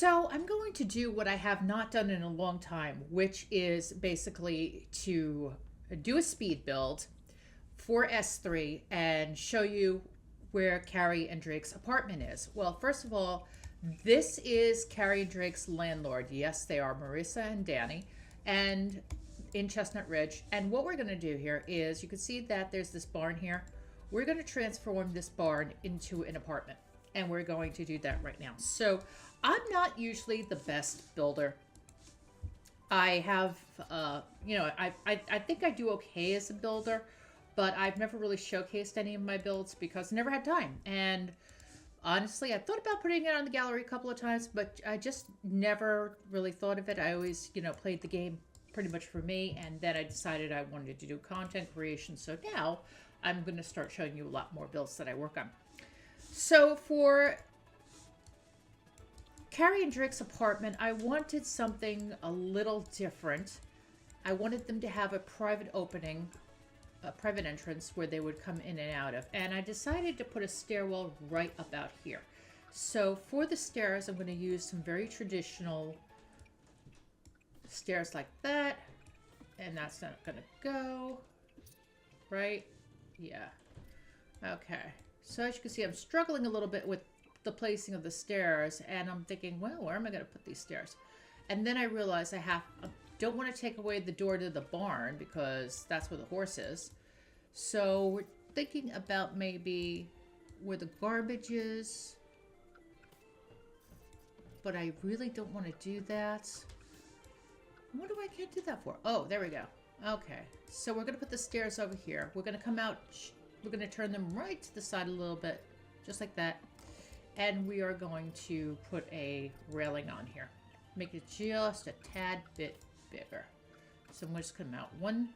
So I'm going to do what I have not done in a long time, which is basically to do a speed build for S3 and show you where Carrie and Drake's apartment is. Well, first of all, this is Carrie and Drake's landlord. Yes, they are Marissa and Danny, and in Chestnut Ridge. And what we're going to do here is you can see that there's this barn here. We're going to transform this barn into an apartment, and we're going to do that right now. So I'm not usually the best builder. I have, I think I do okay as a builder, but I've never really showcased any of my builds because I never had time. And honestly, I thought about putting it on the gallery a couple of times, but I just never really thought of it. I always, played the game pretty much for me, and then I decided I wanted to do content creation. So now I'm going to start showing you a lot more builds that I work on. So for Carrie and Drake's apartment, I wanted something a little different. I wanted them to have a private opening, a private entrance where they would come in and out of. And I decided to put a stairwell right about here. So for the stairs, I'm going to use some very traditional stairs like that. And that's not going to go. Right? Yeah. Okay. So as you can see, I'm struggling a little bit with the placing of the stairs, and I'm thinking, well, where am I going to put these stairs? And then I realized I don't want to take away the door to the barn because that's where the horse is. So we're thinking about maybe where the garbage is, but I really don't want to do that. What do I can't do that for? Oh, there we go. Okay, so we're going to put the stairs over here. We're going to come out, we're going to turn them right to the side a little bit, just like that. And we are going to put a railing on here. Make it just a tad bit bigger. So I'm just going to mount one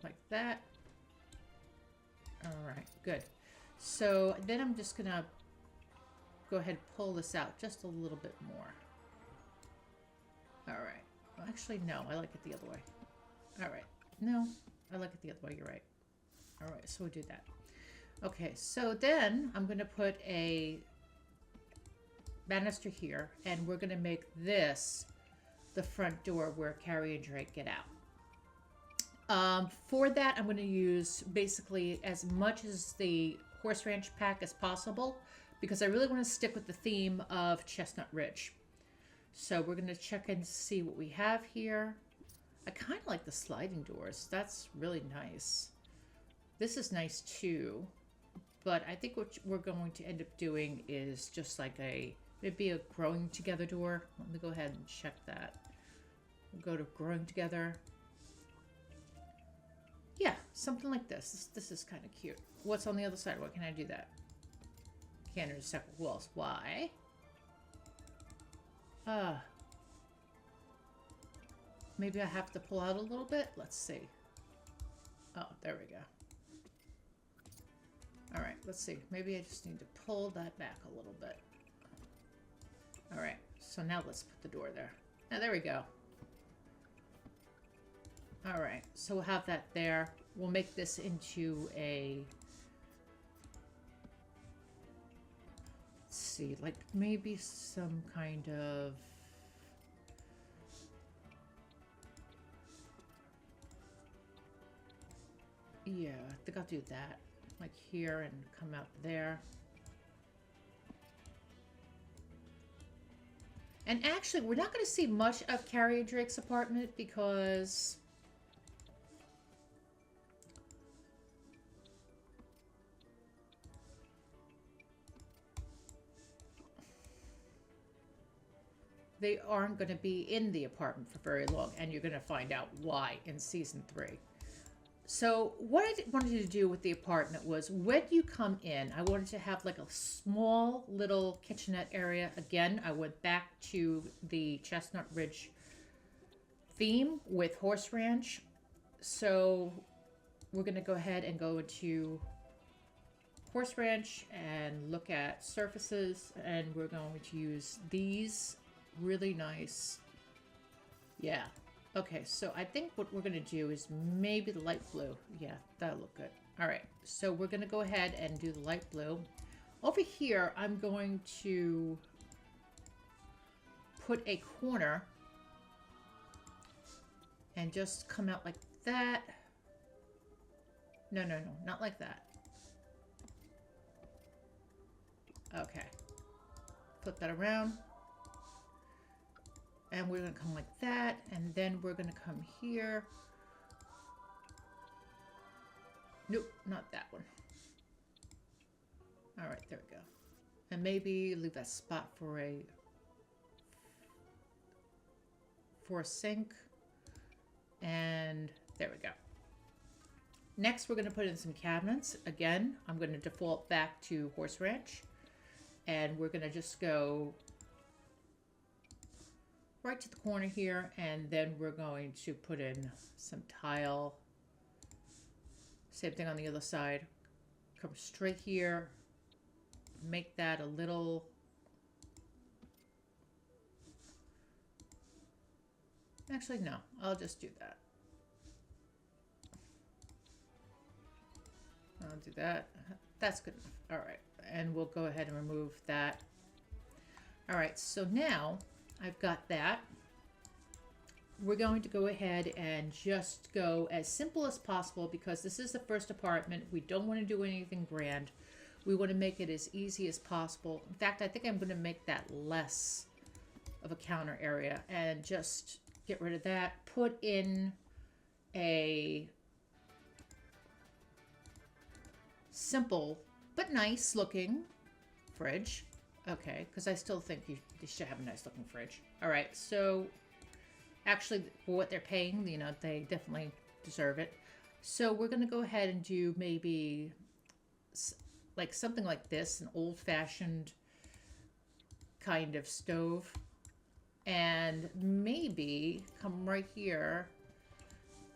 like that. All right, good. So then I'm just going to go ahead and pull this out just a little bit more. All right. Well, actually, no, I like it the other way. All right. No, I like it the other way. You're right. All right, so we'll do that. Okay, so then I'm going to put a banister here, and we're going to make this the front door where Carrie and Drake get out. For that, I'm going to use basically as much as the Horse Ranch pack as possible because I really want to stick with the theme of Chestnut Ridge. So we're going to check and see what we have here. I kind of like the sliding doors. That's really nice. This is nice too. But I think what we're going to end up doing is just like maybe a growing together door. Let me go ahead and check that. We'll go to growing together. Yeah, something like this. This is kind of cute. What's on the other side? Why can't I do that? Can't intersect with walls. Why? Maybe I have to pull out a little bit. Let's see. Oh, there we go. All right, let's see. Maybe I just need to pull that back a little bit. All right, so now let's put the door there. Now, there we go. All right, so we'll have that there. We'll make this into a... Let's see, like maybe some kind of... Yeah, I think I'll do that. Like here and come out there. And actually, we're not going to see much of Carrie and Drake's apartment because they aren't going to be in the apartment for very long, and you're going to find out why in season 3. So what I wanted to do with the apartment was when you come in, I wanted to have like a small little kitchenette area. Again, I went back to the Chestnut Ridge theme with Horse Ranch. So we're going to go ahead and go into Horse Ranch and look at surfaces. And we're going to use these really nice. Yeah. Okay, so I think what we're going to do is maybe the light blue. Yeah, that'll look good. All right, so we're going to go ahead and do the light blue. Over here, I'm going to put a corner and just come out like that. No, no, no, not like that. Okay. Flip that around. And we're going to come like that. And then we're going to come here. Nope, not that one. All right, there we go. And maybe leave that spot for a sink. And there we go. Next, we're going to put in some cabinets. Again, I'm going to default back to Horse Ranch. And we're going to just go right to the corner here. And then we're going to put in some tile. Same thing on the other side. Come straight here. Make that a little... Actually, no. I'll just do that. I'll do that. That's good enough. All right. And we'll go ahead and remove that. All right. So now I've got that. We're going to go ahead and just go as simple as possible because this is the first apartment. We don't want to do anything grand. We want to make it as easy as possible. In fact, I think I'm going to make that less of a counter area and just get rid of that. Put in a simple but nice looking fridge. Okay, because I still think you should have a nice looking fridge. All right, so actually for what they're paying, you know, they definitely deserve it. So we're going to go ahead and do maybe like something like this, an old-fashioned kind of stove. And maybe come right here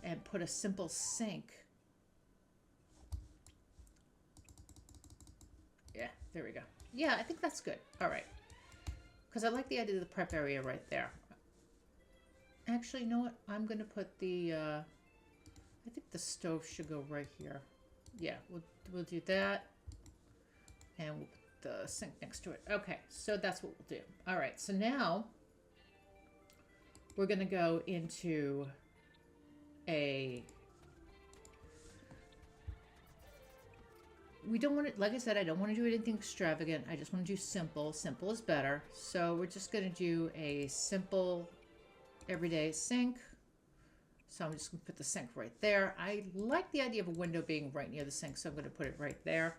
and put a simple sink. Yeah, there we go. Yeah, I think that's good. All right. Because I like the idea of the prep area right there. Actually, you know what? I'm going to put the, I think the stove should go right here. Yeah, we'll do that. And we'll put the sink next to it. Okay, so that's what we'll do. All right, so now we're going to go into a... We don't want to, like I said, I don't want to do anything extravagant. I just want to do simple. Simple is better. So we're just going to do a simple everyday sink. So I'm just going to put the sink right there. I like the idea of a window being right near the sink, so I'm going to put it right there.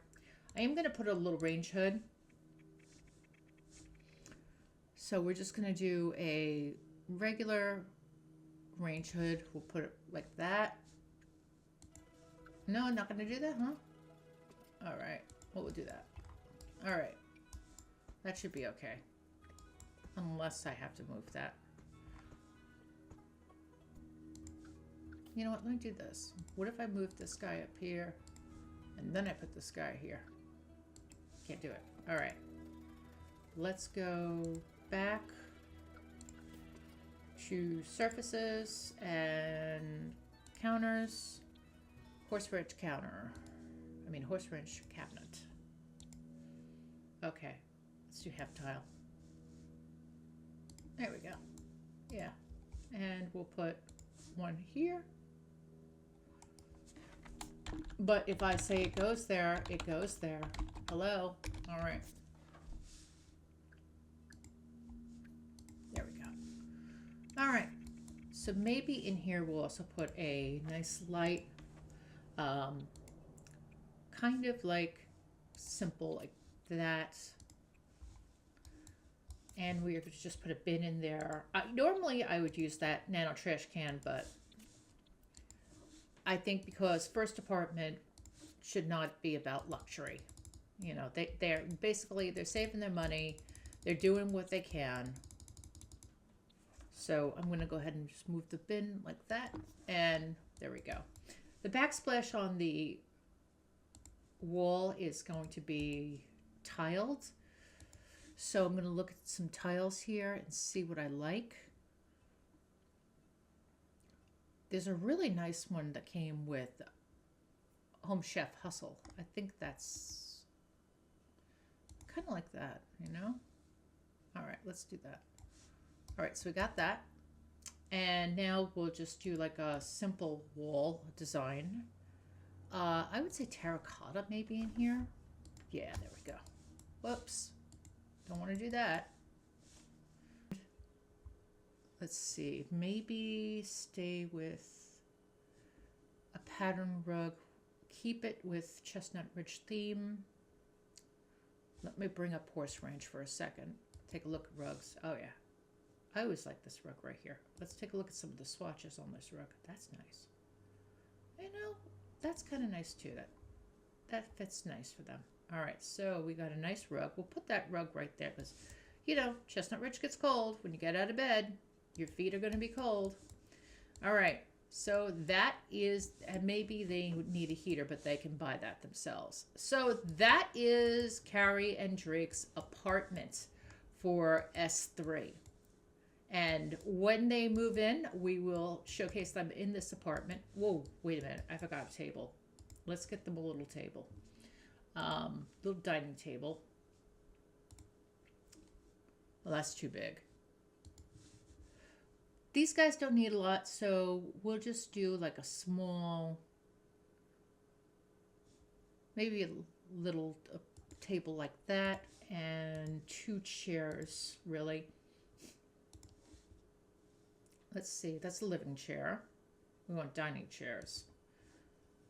I am going to put a little range hood. So we're just going to do a regular range hood. We'll put it like that. No, I'm not going to do that, huh? All right, well, we'll do that. All right, that should be okay. Unless I have to move that. You know what, let me do this. What if I move this guy up here and then I put this guy here? Can't do it. All right, let's go back to surfaces and counters. Horse ranch counter. I mean, horse ranch cabinet. Okay, let's do half tile. There we go. Yeah, and we'll put one here. But if I say it goes there, it goes there. Hello? All right. There we go. All right. So maybe in here we'll also put a nice light, kind of like simple like that. And we're going to just put a bin in there. Normally I would use that nano trash can, but I think because first apartment should not be about luxury. You know, they're basically, they're saving their money. They're doing what they can. So I'm going to go ahead and just move the bin like that. And there we go. The backsplash on the wall is going to be tiled. So I'm going to look at some tiles here and see what I like. There's a really nice one that came with Home Chef Hustle. I think that's kind of like that, you know? All right, let's do that. All right, so we got that. And now we'll just do like a simple wall design. I would say terracotta maybe in here. Yeah, there we go. Whoops. Don't want to do that. Let's see. Maybe stay with a pattern rug. Keep it with Chestnut Ridge theme. Let me bring up Horse Ranch for a second. Take a look at rugs. Oh, yeah. I always like this rug right here. Let's take a look at some of the swatches on this rug. That's nice. You know, that's kind of nice too. That fits nice for them. All right, so we got a nice rug. We'll put that rug right there because, you know, Chestnut Ridge gets cold. When you get out of bed, your feet are going to be cold. All right, so that is, and maybe they need a heater, but they can buy that themselves. So that is Carrie and Drake's apartment for S3. And when they move in, we will showcase them in this apartment. Whoa, wait a minute. I forgot a table. Let's get them a little table. Little dining table. Well, that's too big. These guys don't need a lot, so we'll just do like a small, maybe a little table like that, and 2 chairs, really. Let's see, that's a living chair. We want dining chairs.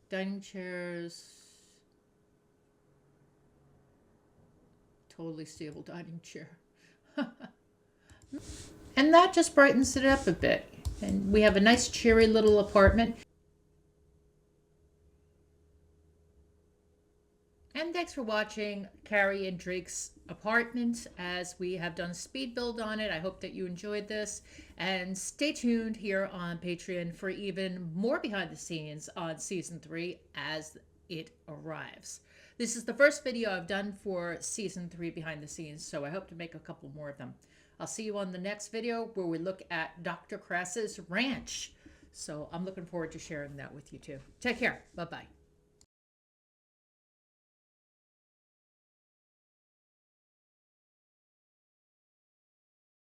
Dining chairs. Totally stable dining chair. And that just brightens it up a bit. And we have a nice cheery little apartment. And thanks for watching Carrie and Drake's apartment as we have done a speed build on it. I hope that you enjoyed this, and stay tuned here on Patreon for even more behind the scenes on season 3 as it arrives. This is the first video I've done for season 3 behind the scenes, so I hope to make a couple more of them. I'll see you on the next video where we look at Dr. Crass's ranch. So I'm looking forward to sharing that with you too. Take care. Bye-bye.